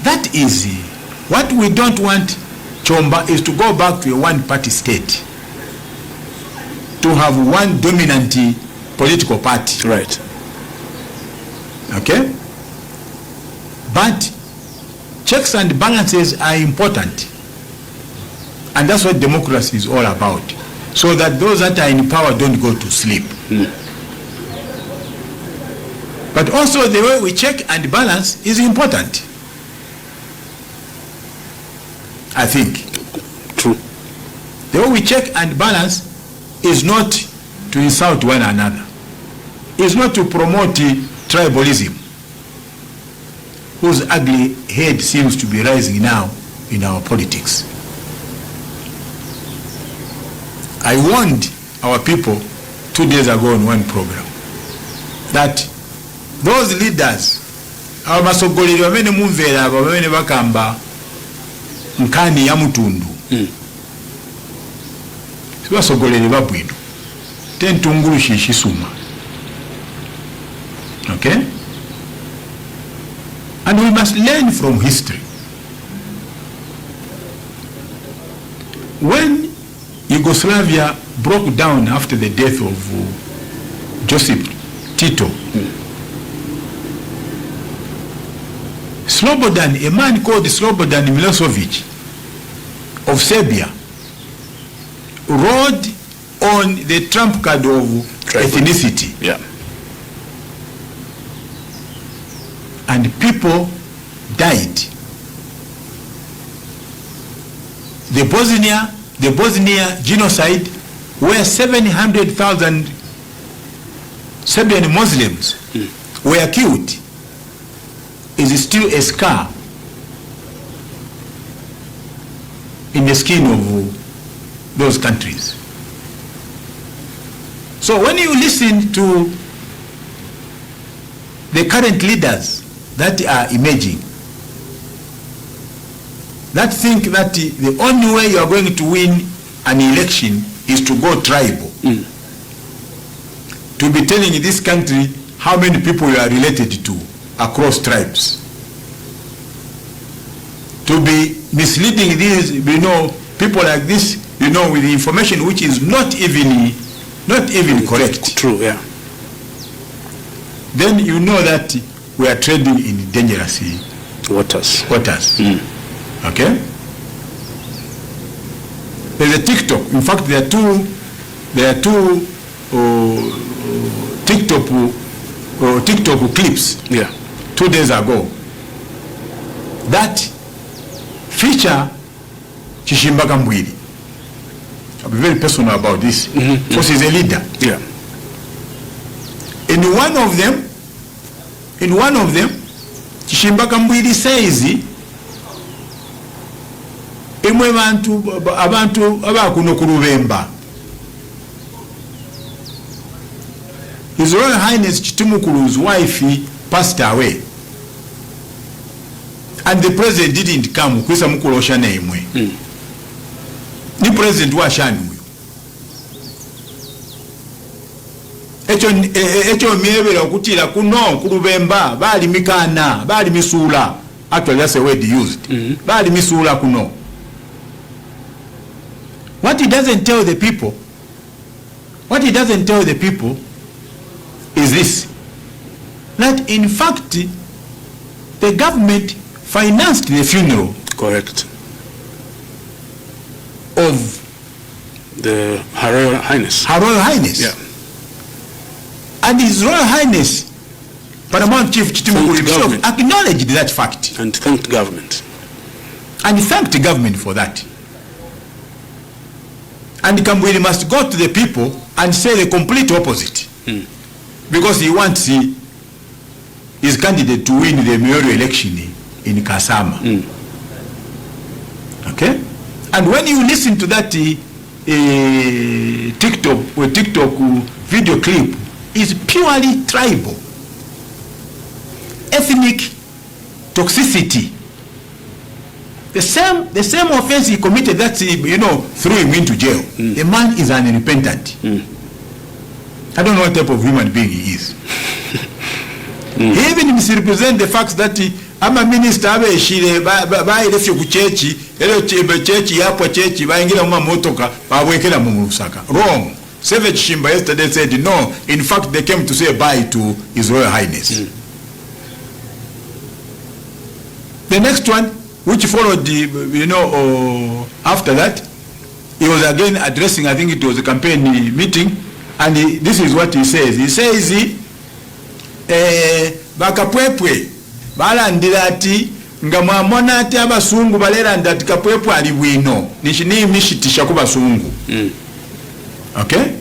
that is what we don't want. Chomba is to go back to a one-party state, to have one dominant political party. Right. Okay? But checks and balances are important. And that's what democracy is all about. So that those that are in power don't go to sleep. But also the way we check and balance is important, I think. True. The way we check and balance is not to insult one another. It's not to promote tribalism, whose ugly head seems to be rising now in our politics. I warned our people 2 days ago on one program that those leaders, our masogolero bamene mumvera abo bamene bakamba nkani ya mutundu, sibasogolere babwino tentungulu shishisuma. Okay? And we must learn from history. When Yugoslavia broke down after the death of Josip Tito, Slobodan, a man called Slobodan Milosevic of Serbia, rode on the trump card of ethnicity. Yeah. And people died. The Bosnia genocide, where 700,000 Serbian Muslims were killed, is still a scar in the skin of those countries. So when you listen to the current leaders that are emerging, that think that the only way you are going to win an election is to go tribal, to be telling this country how many people you are related to across tribes, to be misleading these, people like this, with information which is not even correct. True, yeah. Then you know that we are treading in dangerous waters. Okay? There's a TikTok. In fact, there are two TikTok TikTok clips 2 days ago that feature Chishimba Kambwili. I'll be very personal about this because he's a leader. Yeah. In one of them, Chishimba Kambwili says, "Imwe abantu abakuno kurubemba." His Royal Highness Chitimukulu's wife passed away, and the president didn't come. Kwisa mukulu oshana imwe. Ni president wa shani huyo. Echo miebera okutira kuno kurubemba bali mikana bali misula. Actually that's a word used. Bali misula kuno. What he doesn't tell the people is this, that in fact the government financed the funeral. Correct. Of the Her Royal Highness. Her Royal Highness. Yeah. And His Royal Highness Paramount Chief Chitimukulu himself acknowledged that fact. And thanked government. And thanked the government for that. And Kambwili must go to the people and say the complete opposite. Because he wants his candidate to win the mayoral election in Kasama. Okay? And when you listen to that TikTok video clip, it's purely tribal. Ethnic toxicity. The same offense he committed that threw him into jail. The man is unrepentant. I don't know what type of human being he is. He even misrepresents the fact that I'm a minister abeshire baelefye ku chechi chechi yapo chechi baingira mu motoka babwekera mu Lusaka. Wrong. Seve Chishimba yesterday said no, in fact they came to say bye to His Royal Highness. The next one, which followed after that, he was again addressing, I think it was a campaign meeting, and this is what he says. He says, bakapwepwe balandira ati nga mwamona ati abasungu balera ndati kapwepwe ali bwino nishitisha ku basungu. Okay?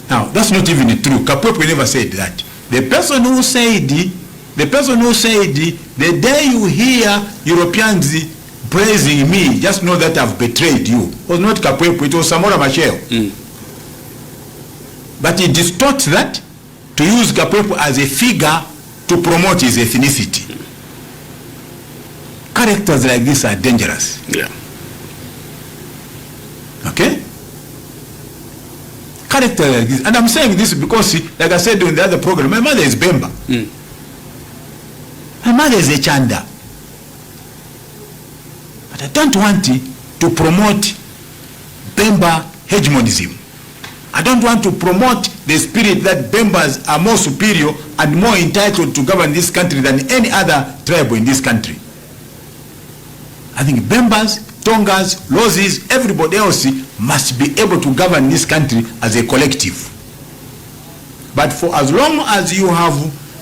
Now, that's not even true. Kapwepwe never said that. The person who said the day you hear Europeans praising me, just know that I've betrayed you. It was not Kapwepwe, it was Samora Machel. But he distorts that to use Kapwepwe as a figure to promote his ethnicity. Characters like this are dangerous. Yeah. Okay? Characters like this. And I'm saying this because, like I said in the other program, my mother is Bemba. My mother is a Chanda. But I don't want to promote Bemba hegemonism. I don't want to promote the spirit that Bembas are more superior and more entitled to govern this country than any other tribe in this country. I think Bembas, Tongas, Lozis, everybody else must be able to govern this country as a collective. But for as long as you have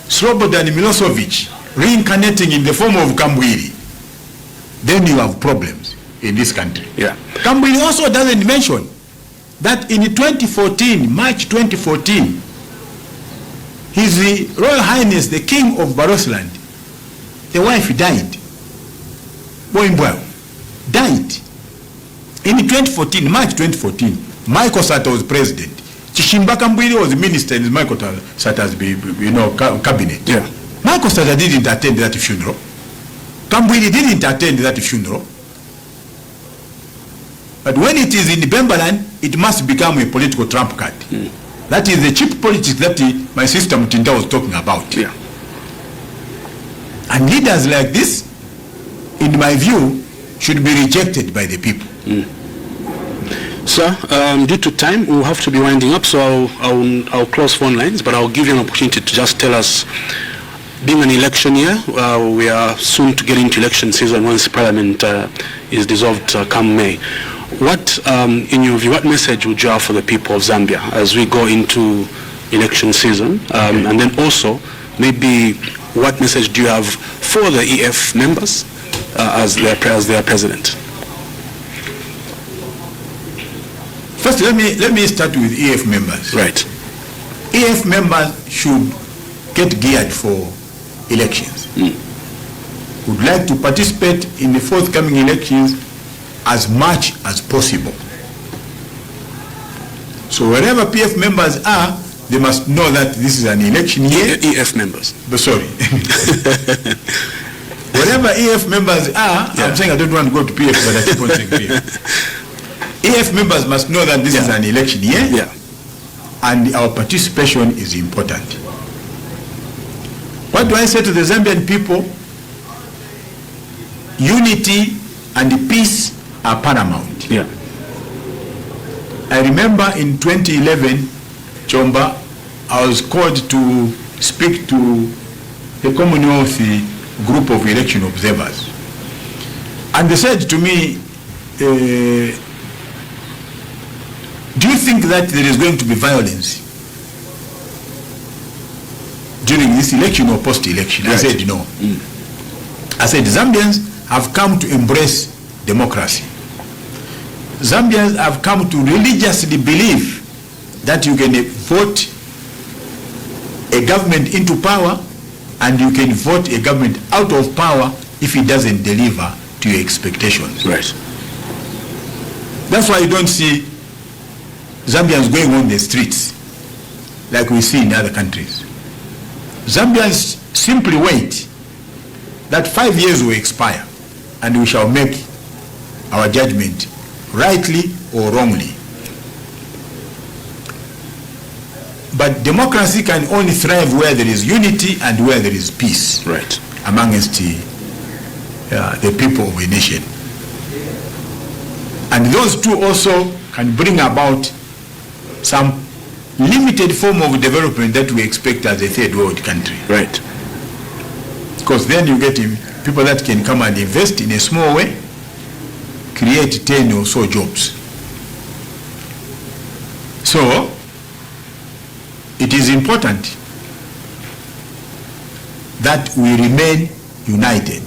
Slobodan Milosevic reincarnating in the form of Kambwili, then you have problems in this country. Yeah. Kambwili also doesn't mention that in 2014, March 2014, His Royal Highness, the King of Barosland, the wife died. Boimbwa died. In 2014, March 2014, Michael Sata was president. Chishimba Kambwili was the minister in Michael Sata's cabinet. Yeah. Michael Sata didn't attend that funeral. Kambwili didn't attend that funeral. But when it is in Bembaland, it must become a political trump card. That is the cheap politics that my sister Mutinda was talking about. Yeah. And leaders like this, in my view, should be rejected by the people. Sir, due to time, we'll have to be winding up, so I'll close phone lines, but I'll give you an opportunity to just tell us, being an election year, we are soon to get into election season once Parliament is dissolved come May. What, in your view, what message would you have for the people of Zambia as we go into election season? And then also, maybe what message do you have for the EF members as their president? First, let me start with EF members. Right. EF members should get geared for elections. Would like to participate in the forthcoming elections as much as possible. So wherever PF members are, they must know that this is an election year. EF members. But sorry. Wherever EF members are, I'm saying I don't want to go to PF, but I keep on saying PF. EF members must know that this is an election year, and our participation is important. What do I say to the Zambian people? Unity and peace are paramount. Yeah. I remember in 2011, Chomba, I was called to speak to the Commonwealth group of election observers. And they said to me, do you think that there is going to be violence during this election or post-election? Right. I said no. I said Zambians have come to embrace democracy. Zambians have come to religiously believe that you can vote a government into power and you can vote a government out of power if it doesn't deliver to your expectations. Right. That's why you don't see Zambians going on the streets like we see in other countries. Zambians simply wait that 5 years will expire and we shall make our judgment rightly or wrongly. But democracy can only thrive where there is unity and where there is peace, right, amongst the people of a nation. And those two also can bring about some limited form of development that we expect as a third world country. Right. Because then you get people that can come and invest in a small way, create 10 or so jobs. So, it is important that we remain united.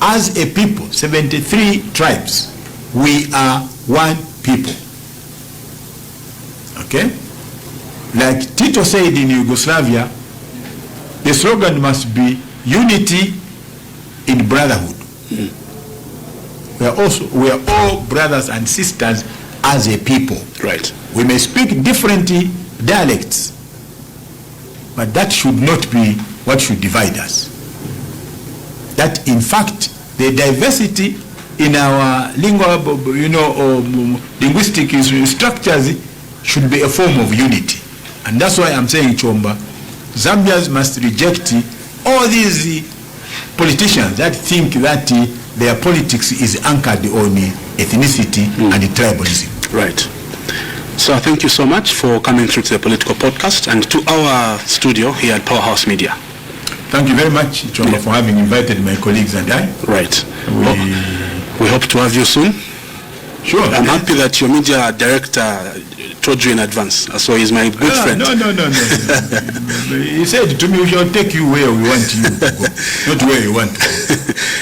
As a people, 73 tribes, we are one people. Okay? Like Tito said in Yugoslavia, the slogan must be unity in brotherhood. We are all brothers and sisters as a people. Right. We may speak different dialects, but that should not be what should divide us. That in fact the diversity in our linguistic structures should be a form of unity. And that's why I'm saying, Chomba, Zambians must reject all these politicians that think that their politics is anchored on ethnicity and tribalism. Right. So thank you so much for coming through to the Political Podcast and to our studio here at Powerhouse Media. Thank you very much, Chomba, for having invited my colleagues and I. Right. We hope to have you soon. Sure. I'm happy that your media director told you in advance, so he's my good friend. No. He said to me, we shall take you where we want you to go, not where you want to go.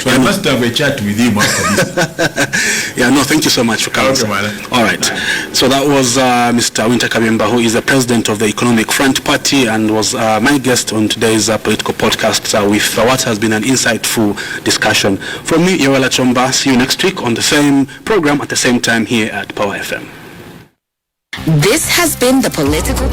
So I must have a chat with him after this. Yeah, no, thank you so much for coming. Okay, all right. So that was Mr. Wynter Kabimba, who is the president of the Economic Front Party and was my guest on today's political podcast with what has been an insightful discussion. From me, Yoela Chomba, see you next week on the same program at the same time here at Power FM. This has been the Political